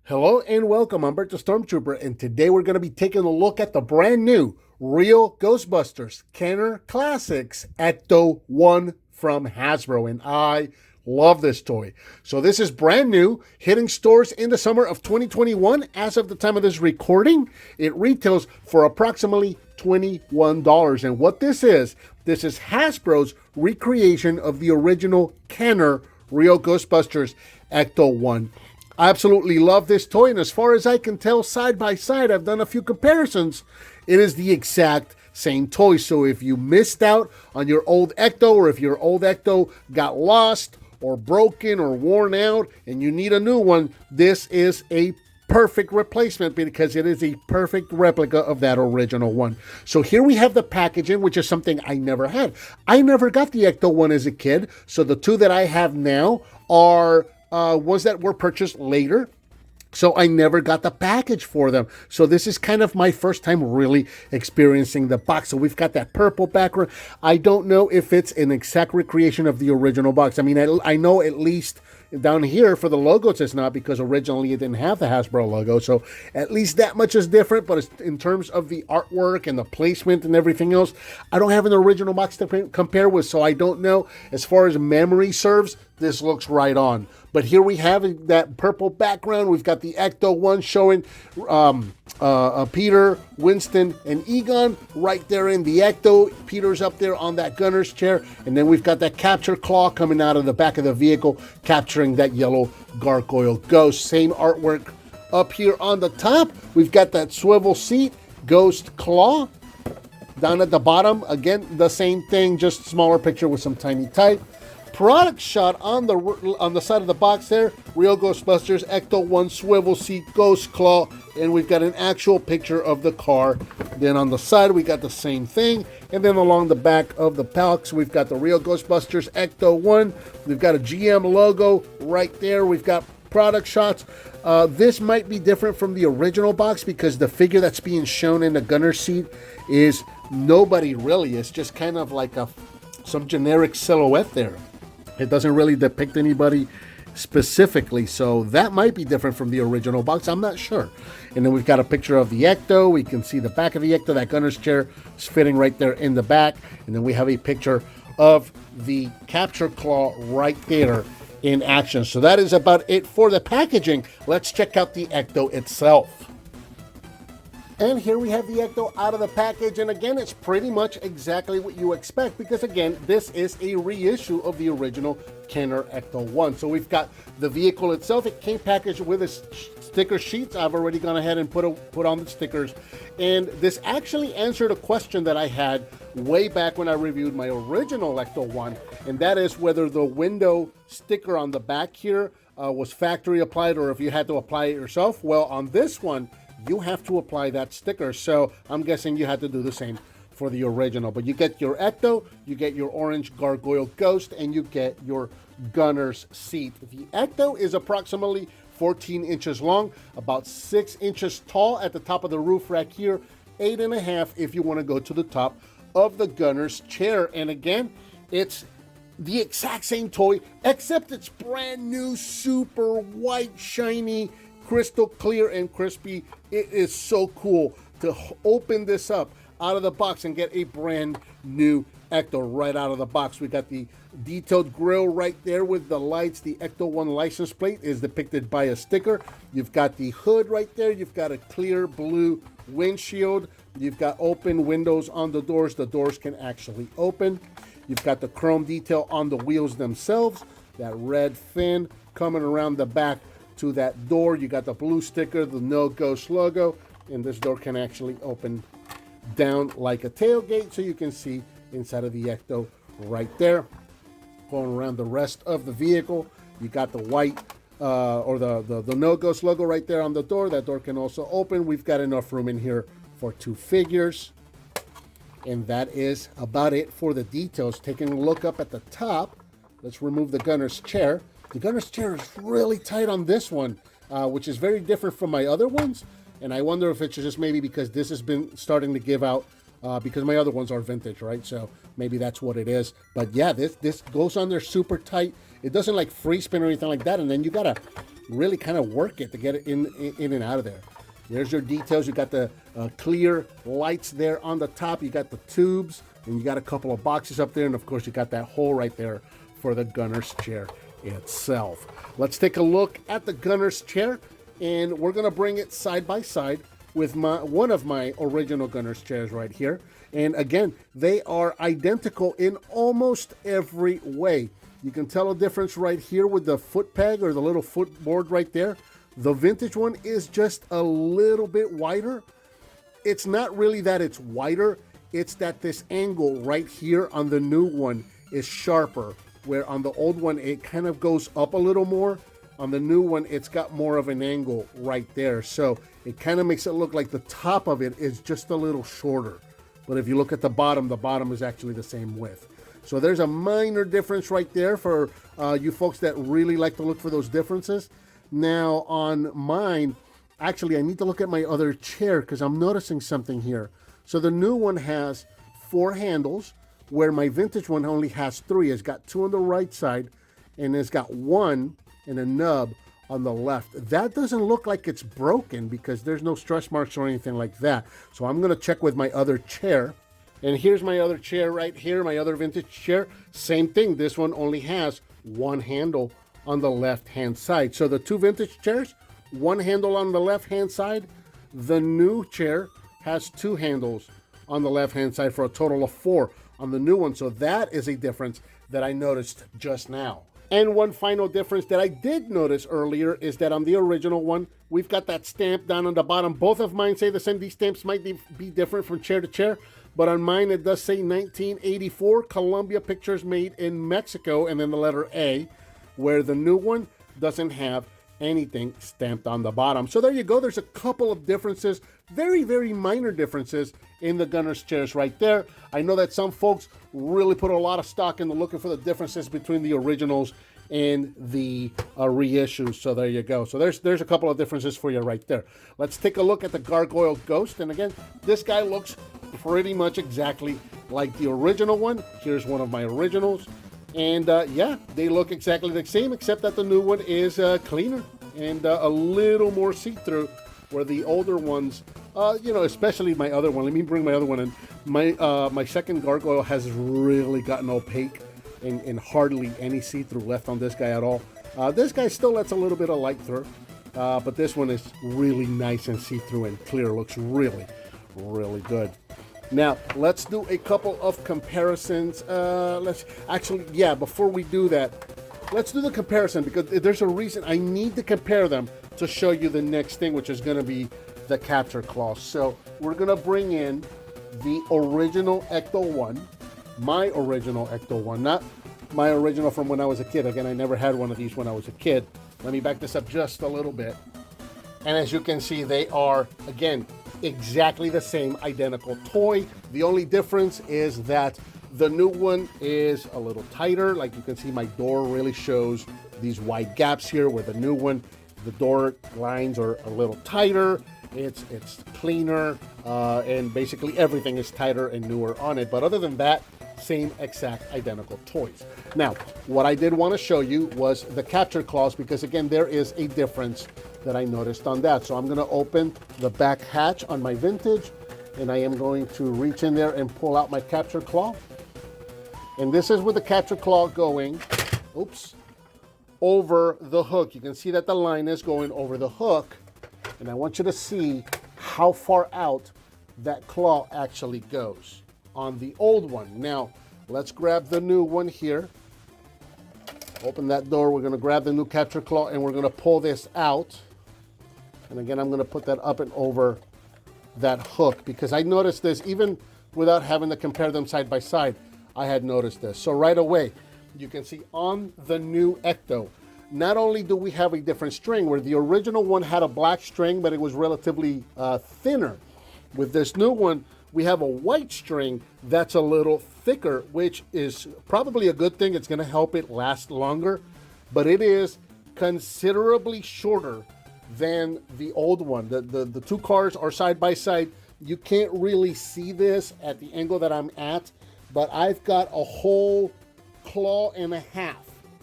Hello and welcome. I'm Bert The Stormtrooper, and today we're going to be taking a look at the brand new Real Ghostbusters Kenner Classics Ecto-1 from Hasbro, and I love this toy. So this is brand new, hitting stores in the summer of 2021. As of the time of this recording, it retails for approximately $21. And what this is Hasbro's recreation of the original Kenner Real Ghostbusters Ecto-1. I absolutely love this toy, and as far as I can tell, side by side, I've done a few comparisons. It is the exact same toy. So if you missed out on your old Ecto, or if your old Ecto got lost or broken or worn out and you need a new one, this is a perfect replacement because it is a perfect replica of that original one. So here we have the packaging, which is something I never had. I never got the Ecto-1 as a kid, so the two that I have now are ones that were purchased later. So I never got the package for them. So this is kind of my first time really experiencing the box. So we've got that purple background. I don't know if it's an exact recreation of the original box. I mean, I know at least down here for the logos it's not, because originally it didn't have the Hasbro logo. So at least that much is different. But in terms of the artwork and the placement and everything else, I don't have an original box to compare with. So I don't know. As far as memory serves, this looks right on. But here we have that purple background. We've got the Ecto-1 showing Peter, Winston, and Egon right there in the Ecto. Peter's up there on that gunner's chair. And then we've got that capture claw coming out of the back of the vehicle, capturing that yellow Gargoyle Ghost. Same artwork up here on the top. We've got that swivel seat, Ghost Claw. Down at the bottom, again, the same thing, just smaller picture with some tiny type. Product shot on the side of the box there, Real Ghostbusters Ecto-1 swivel seat Ghost Claw, and we've got an actual picture of the car. Then on the side we got the same thing, and then along the back of the box we've got the Real Ghostbusters Ecto-1. We've got a GM logo right there. We've got product shots. This might be different from the original box because the figure that's being shown in the gunner's seat is nobody really. It's just kind of like some generic silhouette there. It doesn't really depict anybody specifically, so that might be different from the original box. I'm not sure. And then we've got a picture of the Ecto. We can see the back of the Ecto. That gunner's chair is fitting right there in the back. And then we have a picture of the capture claw right there in action. So that is about it for the packaging. Let's check out the Ecto itself. And here we have the Ecto out of the package, and again, it's pretty much exactly what you expect because, again, this is a reissue of the original Kenner Ecto-1. So we've got the vehicle itself. It came packaged with a sticker sheets. I've already gone ahead and put on the stickers, and this actually answered a question that I had way back when I reviewed my original Ecto-1, and that is whether the window sticker on the back here was factory applied or if you had to apply it yourself. Well, on this one, you have to apply that sticker, so I'm guessing you had to do the same for the original. But you get your Ecto, you get your orange Gargoyle Ghost, and you get your gunner's seat. The Ecto is approximately 14 inches long, about 6 inches tall at the top of the roof rack here, 8.5 if you want to go to the top of the gunner's chair. And again, it's the exact same toy, except it's brand new, super white, shiny, crystal clear and crispy. It is so cool to open this up out of the box and get a brand new Ecto right out of the box. We got the detailed grille right there with the lights. The Ecto-1 license plate is depicted by a sticker. You've got the hood right there. You've got a clear blue windshield. You've got open windows on the doors. The doors can actually open. You've got the chrome detail on the wheels themselves. That red fin coming around the back to that door. You got the blue sticker, the No Ghost logo, and this door can actually open down like a tailgate, so you can see inside of the Ecto right there. Going around the rest of the vehicle, you got the white or the No Ghost logo right there on the door. That door can also open. We've got enough room in here for two figures, and that is about it for the details. Taking a look up at the top, let's remove the gunner's chair. The gunner's chair is really tight on this one, which is very different from my other ones. And I wonder if it's just maybe because this has been starting to give out, because my other ones are vintage, right? So maybe that's what it is. But yeah, this goes on there super tight. It doesn't like free spin or anything like that. And then you gotta really kind of work it to get it in and out of there. There's your details. You got the clear lights there on the top. You got the tubes, and you got a couple of boxes up there, and of course you got that hole right there for the gunner's chair itself. Let's take a look at the gunner's chair, and we're gonna bring it side by side with one of my original gunner's chairs right here. And again, they are identical in almost every way. You can tell a difference right here with the foot peg or the little footboard right there. The vintage one is just a little bit wider. It's not really that it's wider, it's that this angle right here on the new one is sharper, where on the old one it kind of goes up a little more. On the new one, it's got more of an angle right there. So it kind of makes it look like the top of it is just a little shorter. But if you look at the bottom is actually the same width. So there's a minor difference right there for you folks that really like to look for those differences. Now on mine, actually I need to look at my other chair because I'm noticing something here. So the new one has 4 handles, where my vintage one only has 3. It's got 2 on the right side, and it's got 1 and a nub on the left. That doesn't look like it's broken because there's no stretch marks or anything like that. So I'm gonna check with my other chair. And here's my other chair right here, my other vintage chair. Same thing, this one only has 1 handle on the left-hand side. So the 2 vintage chairs, 1 handle on the left-hand side. The new chair has 2 handles on the left-hand side for a total of 4 on the new one. So that is a difference that I noticed just now. And one final difference that I did notice earlier is that on the original one, we've got that stamp down on the bottom. Both of mine say the same. These stamps might be different from chair to chair, but on mine it does say 1984 Columbia Pictures made in Mexico, and then the letter A, where the new one doesn't have anything stamped on the bottom. So there you go. There's a couple of differences, very, very minor differences in the gunner's chairs right there. I know that some folks really put a lot of stock into looking for the differences between the originals and the reissues. So there you go. So there's a couple of differences for you right there. Let's take a look at the Gargoyle Ghost. And again, this guy looks pretty much exactly like the original one. Here's one of my originals. And yeah, they look exactly the same, except that the new one is cleaner and a little more see-through, where the older ones, you know, especially my other one. Let me bring my other one in. My second gargoyle has really gotten opaque and hardly any see-through left on this guy at all. This guy still lets a little bit of light through, but this one is really nice and see-through and clear. Looks really, really good. Now, let's do a couple of comparisons. Before we do that, let's do the comparison, because there's a reason I need to compare them to show you the next thing, which is going to be the capture claw. So we're going to bring in the original Ecto-1, my original Ecto-1, not my original from when I was a kid. Again, I never had one of these when I was a kid. Let me back this up just a little bit. And as you can see, they are, again, exactly the same identical toy. The only difference is that the new one is a little tighter. Like you can see, my door really shows these wide gaps here, where the new one, the door lines are a little tighter. It's cleaner, and basically everything is tighter and newer on it. But other than that, same exact identical toys. Now, what I did want to show you was the capture claws, because again, there is a difference that I noticed on that. So I'm going to open the back hatch on my vintage, and I am going to reach in there and pull out my capture claw. And this is with the capture claw going, over the hook. You can see that the line is going over the hook, and I want you to see how far out that claw actually goes on the old one. Now, let's grab the new one here. Open that door. We're going to grab the new capture claw, and we're going to pull this out. And again, I'm going to put that up and over that hook, because I noticed this even without having to compare them side by side. I had noticed this. So right away, you can see on the new Ecto, not only do we have a different string, where the original one had a black string, but it was relatively thinner. With this new one, we have a white string that's a little thicker, which is probably a good thing. It's going to help it last longer, but it is considerably shorter than the old one. The two cars are side by side. You can't really see this at the angle that I'm at, but I've got a whole claw and a half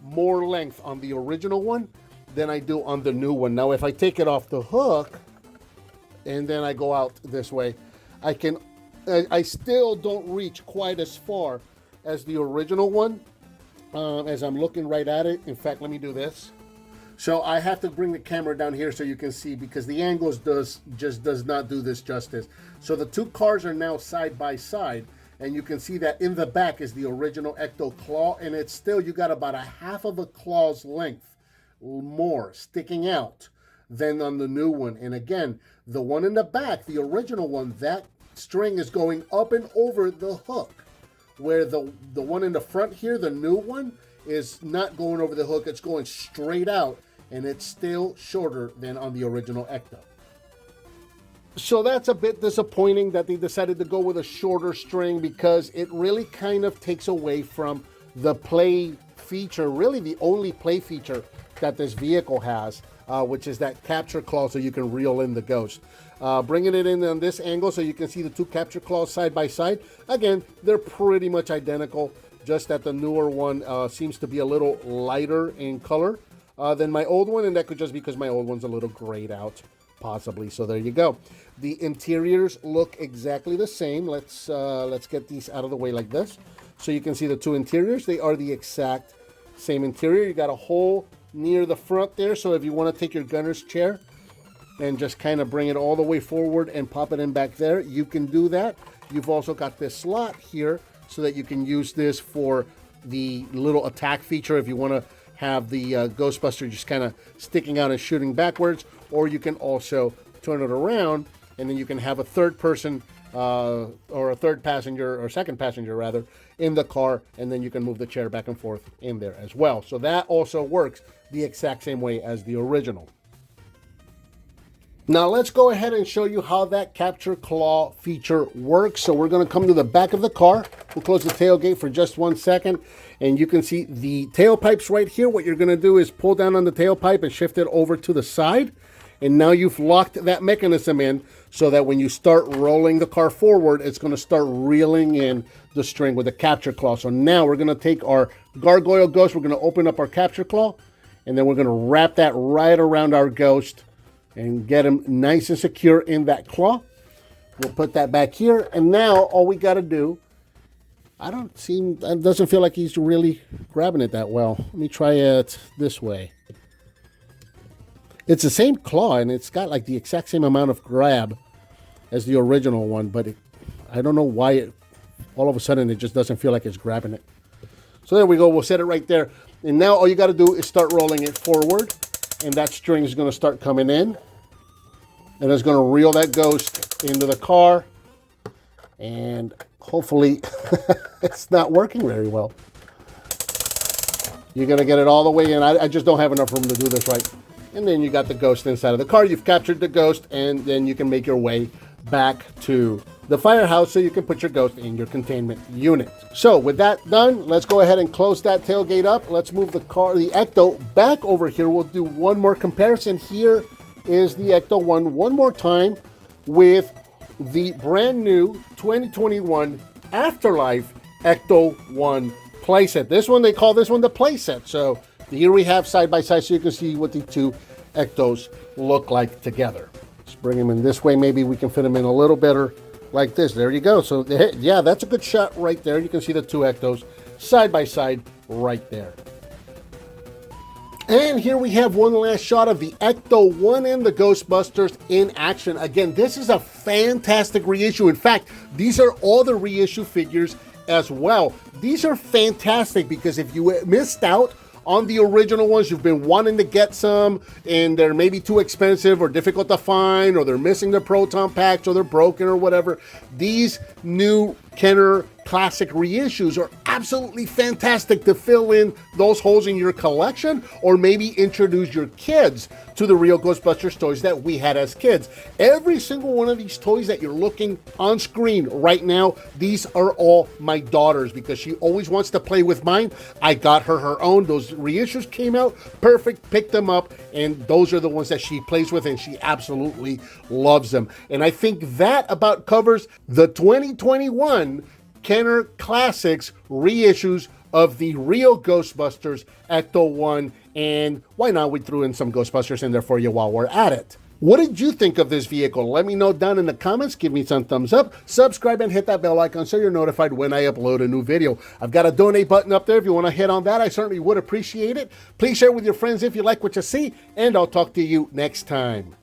more length on the original one than I do on the new one. Now, if I take it off the hook and then I go out this way, I still don't reach quite as far as the original one, as I'm looking right at it. In fact, let me do this. So I have to bring the camera down here so you can see, because the angles just does not do this justice. So the two cars are now side by side, and you can see that in the back is the original Ecto claw, and it's still, you got about a half of a claw's length more sticking out than on the new one. And again, the one in the back, the original one, that string is going up and over the hook, where the one in the front here, the new one, is not going over the hook. It's going straight out, and it's still shorter than on the original Ecto. So that's a bit disappointing that they decided to go with a shorter string, because it really kind of takes away from the play feature, really the only play feature that this vehicle has, which is that capture claw so you can reel in the ghost. Bringing it in on this angle so you can see the two capture claws side by side. Again, they're pretty much identical, just that the newer one seems to be a little lighter in color than my old one, and that could just be because my old one's a little grayed out, possibly. So there you go. The interiors look exactly the same. Let's get these out of the way like this, so you can see the two interiors. They are the exact same interior. You got a hole near the front there, so if you want to take your gunner's chair and just kind of bring it all the way forward and pop it in back there, you can do that. You've also got this slot here so that you can use this for the little attack feature if you want to have the Ghostbuster just kind of sticking out and shooting backwards, or you can also turn it around and then you can have a third person or a third passenger, or second passenger rather, in the car, and then you can move the chair back and forth in there as well. So that also works the exact same way as the original. Now let's go ahead and show you how that capture claw feature works. So we're going to come to the back of the car. We'll close the tailgate for just 1 second, and you can see the tailpipes right here. What you're going to do is pull down on the tailpipe and shift it over to the side. And now you've locked that mechanism in so that when you start rolling the car forward, it's going to start reeling in the string with the capture claw. So now we're going to take our Gargoyle Ghost, we're going to open up our capture claw, and then we're going to wrap that right around our ghost and get him nice and secure in that claw. We'll put that back here, and now all we got to do, it doesn't feel like he's really grabbing it that well. Let me try it this way. It's the same claw, and it's got like the exact same amount of grab as the original one, but I don't know why all of a sudden it just doesn't feel like it's grabbing it. So there we go. We'll set it right there. And now all you got to do is start rolling it forward, and that string is going to start coming in, and it's going to reel that ghost into the car, and hopefully it's not working very well. You're going to get it all the way in. I just don't have enough room to do this right. And then you got the ghost inside of the car. You've captured the ghost, and then you can make your way back to the firehouse so you can put your ghost in your containment unit. So with that done, let's go ahead and close that tailgate up. Let's move the Ecto back over here. We'll do one more comparison. Here is the Ecto-1 one more time with the brand new 2021 Afterlife Ecto-1 playset. This one, they call this one the playset. So here we have side by side so you can see what the two Ectos look like together. Let's bring them in this way. Maybe we can fit them in a little better like this. There you go. So yeah, that's a good shot right there. You can see the two Ectos side by side right there. And here we have one last shot of the Ecto-1 and the Ghostbusters in action. Again, this is a fantastic reissue. In fact, these are all the reissue figures as well. These are fantastic because if you missed out on the original ones, you've been wanting to get some, and they're maybe too expensive or difficult to find, or they're missing their proton packs, or they're broken or whatever, these new Kenner Classic reissues are absolutely fantastic to fill in those holes in your collection, or maybe introduce your kids to the Real Ghostbusters toys that we had as kids. Every single one of these toys that you're looking on screen right now, these are all my daughter's because she always wants to play with mine. I got her her own. Those reissues came out perfect, picked them up, and those are the ones that she plays with, and she absolutely loves them. And I think that about covers the 2021 Kenner Classics reissues of the Real Ghostbusters Ecto-1 And why not, we threw in some Ghostbusters in there for you while we're at it. What did you think of this vehicle? Let me know down in the comments. Give me some thumbs up. Subscribe and hit that bell icon so you're notified when I upload a new video. I've got a donate button up there if you want to hit on that. I certainly would appreciate it. Please share with your friends if you like what you see, and I'll talk to you next time.